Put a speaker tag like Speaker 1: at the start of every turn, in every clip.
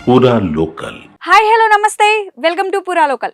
Speaker 1: పూరా local.
Speaker 2: Hi hello నమస్తే, welcome to పూరా లోకల్.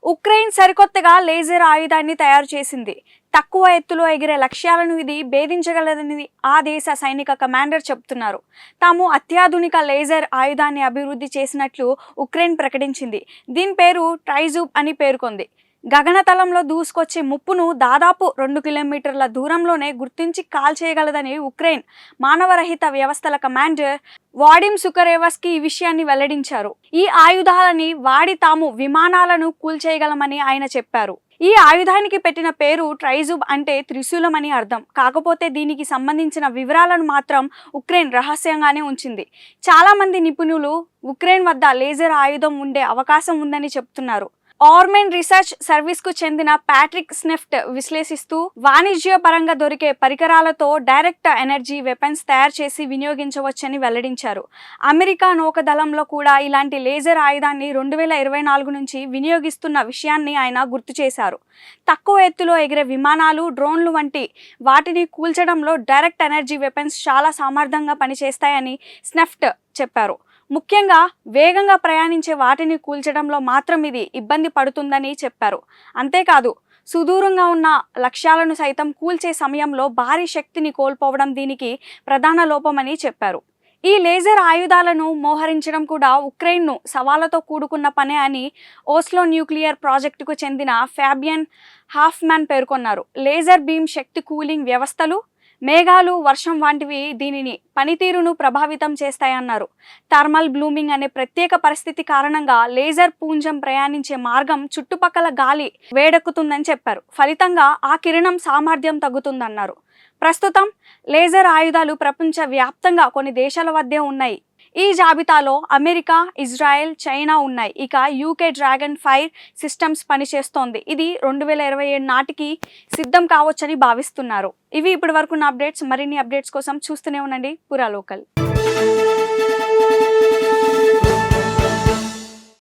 Speaker 2: ఉక్రెయిన్ సరికొత్తగా లేజర్ ఆయుధాన్ని తయారు చేసింది. తక్కువ ఎత్తులో ఎగిరే లక్ష్యాలను ఇది భేదించగలదని ఆ దేశ సైనిక కమాండర్ చెబుతున్నారు. తాము అత్యాధునిక లేజర్ ఆయుధాన్ని అభివృద్ధి చేసినట్లు ఉక్రెయిన్ ప్రకటించింది. దీని పేరు ట్రైజూబ్ అని పేర్కొంది. గగనతలంలో దూసుకొచ్చే ముప్పును దాదాపు 2 కిలోమీటర్ల దూరంలోనే గుర్తించి కాల్చేయగలదని ఉక్రెయిన్ మానవరహిత వ్యవస్థల కమాండర్ వాడిమ్ సుకరేవస్కి ఈ విషయాన్ని వెల్లడించారు. ఈ ఆయుధాలని వాడి తాము విమానాలను కూల్చేయగలమని ఆయన చెప్పారు. ఈ ఆయుధానికి పెట్టిన పేరు ట్రైజూబ్ అంటే త్రిశూలం అని అర్థం. కాకపోతే దీనికి సంబంధించిన వివరాలను మాత్రం ఉక్రెయిన్ రహస్యంగానే ఉంచింది. చాలా మంది నిపుణులు ఉక్రెయిన్ వద్ద లేజర్ ఆయుధం ఉండే అవకాశం ఉందని చెప్తున్నారు. ఆర్మెన్ రీసెర్చ్ సర్వీస్ కు చెందిన ప్యాట్రిక్ స్నెఫ్ట్ విశ్లేషిస్తూ వాణిజ్యపరంగా దొరికే పరికరాలతో డైరెక్ట్ ఎనర్జీ వెపన్స్ తయారు చేసి వినియోగించవచ్చని వెల్లడించారు. అమెరికా నౌకాదళంలో కూడా ఇలాంటి లేజర్ ఆయుధాన్ని 2024 నుంచి వినియోగిస్తున్న విషయాన్ని ఆయన గుర్తు చేశారు. తక్కువ ఎత్తులో ఎగిరే విమానాలు, డ్రోన్లు వంటి వాటిని కూల్చడంలో డైరెక్ట్ ఎనర్జీ వెపన్స్ చాలా సమర్థంగా పనిచేస్తాయని స్నెఫ్ట్ చెప్పారు. ముఖ్యంగా వేగంగా ప్రయాణించే వాటిని కూల్చడంలో మాత్రం ఇది ఇబ్బంది పడుతుందని చెప్పారు. అంతేకాదు సుదూరంగా ఉన్న లక్ష్యాలను సైతం కూల్చే సమయంలో భారీ శక్తిని కోల్పోవడం దీనికి ప్రధాన లోపమని చెప్పారు. ఈ లేజర్ ఆయుధాలను మోహరించడం కూడా ఉక్రెయిన్ను సవాళ్లతో కూడుకున్న పనే అని ఓస్లో న్యూక్లియర్ ప్రాజెక్టుకు చెందిన ఫ్యాబియన్ హాఫ్మ్యాన్ పేర్కొన్నారు. లేజర్ బీమ్ శక్తి కూలింగ్ వ్యవస్థలు, మేఘాలు, వర్షం వంటివి దీనిని పనితీరును ప్రభావితం చేస్తాయన్నారు. థర్మల్ బ్లూమింగ్ అనే ప్రత్యేక పరిస్థితి కారణంగా లేజర్ పుంజం ప్రయాణించే మార్గం చుట్టుపక్కల గాలి వేడెక్కుతుందని చెప్పారు. ఫలితంగా ఆ కిరణం సామర్థ్యం తగ్గుతుందన్నారు. ప్రస్తుతం లేజర్ ఆయుధాలు ప్రపంచ వ్యాప్తంగా కొన్ని దేశాల వద్దే ఉన్నాయి. ఈ జాబితాలో అమెరికా, ఇజ్రాయెల్, చైనా ఉన్నాయి. ఇక యూకే డ్రాగన్ ఫైర్ సిస్టమ్స్ పనిచేస్తోంది. ఇది 2027 నాటికి సిద్ధం కావచ్చని భావిస్తున్నారు. ఇవి ఇప్పటి వరకు నా అప్డేట్స్. మరిన్ని అప్డేట్స్ కోసం చూస్తూనే ఉండండి పూరా లోకల్.